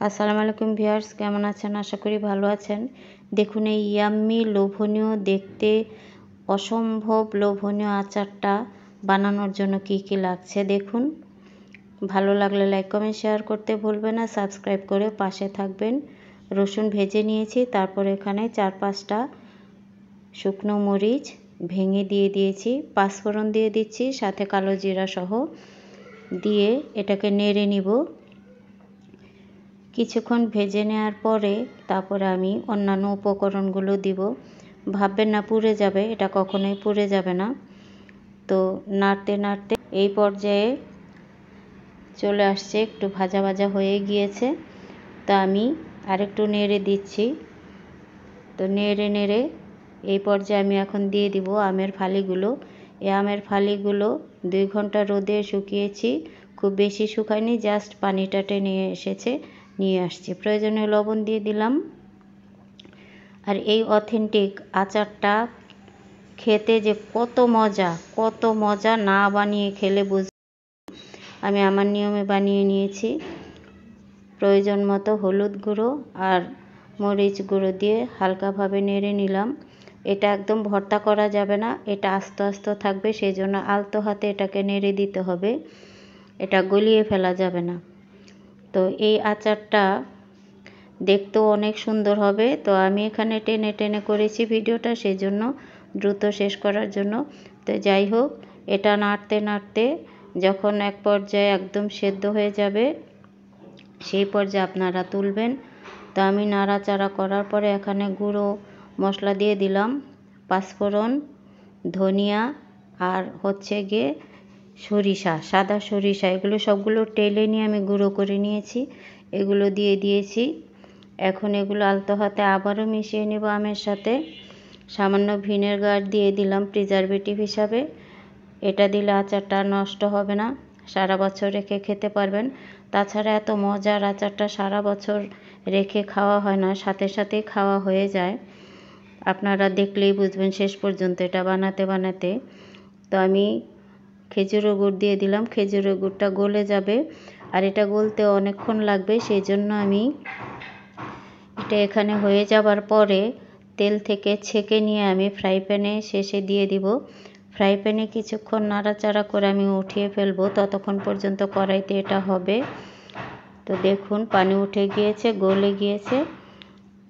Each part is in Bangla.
আসসালামু আলাইকুম ভিউয়ার্স, কেমন আছেন? আশা করি ভালো আছেন। দেখুন এই ইয়াম্মি লোভনীয় দেখতে অসম্ভব লোভনীয় আচারটা বানানোর জন্য কি কি লাগছে দেখুন। ভালো লাগলে লাইক কমেন্ট শেয়ার করতে ভুলবেন না, সাবস্ক্রাইব করে পাশে থাকবেন। রসুন ভেজে নিয়েছি, তারপর এখানে 4-5টা শুকনো মরিচ ভেঙে দিয়ে দিয়েছি, পাঁচফোড়ন দিয়ে দিচ্ছি, সাথে কালো জিরা সহ দিয়ে এটাকে নেড়ে নিব। কিছুক্ষণ ভেজে নেওয়ার পরে তারপরে আমি অন্যান্য উপকরণগুলো দিব। ভাববেন না পুড়ে যাবে, এটা কখনোই পুড়ে যাবে না। তো নাড়তে নাড়তে এই পর্যায়ে চলে আসছে, একটু ভাজা ভাজা হয়ে গিয়েছে। তো আমি আরেকটু নেড়ে দিচ্ছি। তো নেড়ে নেড়ে এই পর্যায়ে আমি এখন দিয়ে দিব আমের ফালিগুলো। এই আমের ফালিগুলো 2 ঘন্টা রোদে শুকিয়েছি, খুব বেশি শুকায়নি, জাস্ট পানিটা টেনে এসেছে, নিয়ে আসছি। প্রয়োজনীয় লবণ দিয়ে দিলাম। আর এই অথেন্টিক আচারটা খেতে যে কত মজা না বানিয়ে খেলে বুঝ। আমি আমার নিয়মে বানিয়ে নিয়েছি। প্রয়োজন মতো হলুদ গুঁড়ো আর মরিচ গুঁড়ো দিয়ে হালকাভাবে নেড়ে নিলাম। এটা একদম ভর্তা করা যাবে না, এটা আস্তে আস্তে থাকবে, সেই জন্য আলতো হাতে এটাকে নেড়ে দিতে হবে, এটা গলিয়ে ফেলা যাবে না। তো এই আচারটা দেখতেও অনেক সুন্দর হবে। তো আমি এখানে টেনে টেনে করেছি ভিডিওটা, সেই জন্য দ্রুত শেষ করার জন্য। তো যাই হোক, এটা নাড়তে নাড়তে যখন এক পর্যায়ে একদম সেদ্ধ হয়ে যাবে, সেই পর্যায়ে আপনারা তুলবেন। তো আমি নাড়াচাড়া করার পরে এখানে গুঁড়ো মশলা দিয়ে দিলাম, পাঁচফোড়ন, ধনিয়া আর হচ্ছে গিয়ে সরিষা, সাদা সরিষা, এগুলো সবগুলো টেলে নিয়ে আমি গুঁড়ো করে নিয়েছি, এগুলো দিয়ে দিয়েছি। এখন এগুলো আলতো হাতে আবারও মিশিয়ে নেব আমের সাথে। সামান্য ভিনেগার দিয়ে দিলাম প্রিজারভেটিভ হিসাবে, এটা দিলে আচারটা নষ্ট হবে না, সারা বছর রেখে খেতে পারবেন। তাছাড়া এত মজার আচারটা সারা বছর রেখে খাওয়া হয় না, সাথে সাথেই খাওয়া হয়ে যায়। আপনারা দেখলেই বুঝবেন শেষ পর্যন্ত এটা বানাতে বানাতে। তো আমি খেজুরের গুড় দিয়ে দিলাম, খেজুরের গুড়টা গলে যাবে আর এটা গলতে অনেকক্ষণ লাগবে, সেই জন্য আমি এটা এখানে হয়ে যাবার পরে তেল থেকে ছেঁকে নিয়ে আমি ফ্রাই প্যানে শেষে দিয়ে দিব। ফ্রাই প্যানে কিছুক্ষণ নাড়াচাড়া করে আমি উঠিয়ে ফেলবো, ততক্ষণ পর্যন্ত কড়াইতে এটা হবে। তো দেখুন পানি উঠে গিয়েছে, গলে গিয়েছে।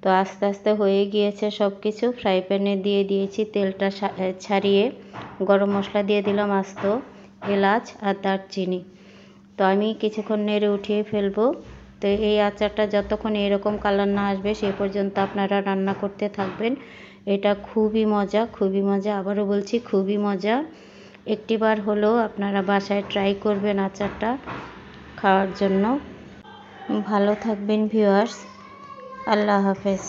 তো আস্তে আস্তে হয়ে গিয়েছে সব কিছু। ফ্রাই প্যানে দিয়ে দিয়েছি তেলটা ছাড়িয়ে, গরম মশলা দিয়ে দিলাম আস্ত, এলাচ আর দারচিনি। তো আমি কিছুক্ষণ নেড়ে উঠিয়ে ফেলবো। তো এই আচারটা যতক্ষণ এরকম কালার না আসবে সেই পর্যন্ত আপনারা রান্না করতে থাকবেন। এটা খুবই মজা, আবারও বলছি খুবই মজা। একটিবার হলেও আপনারা বাসায় ট্রাই করবেন আচারটা খাওয়ার জন্য। ভালো থাকবেন ভিউয়ার্স, আল্লাহ হাফেজ।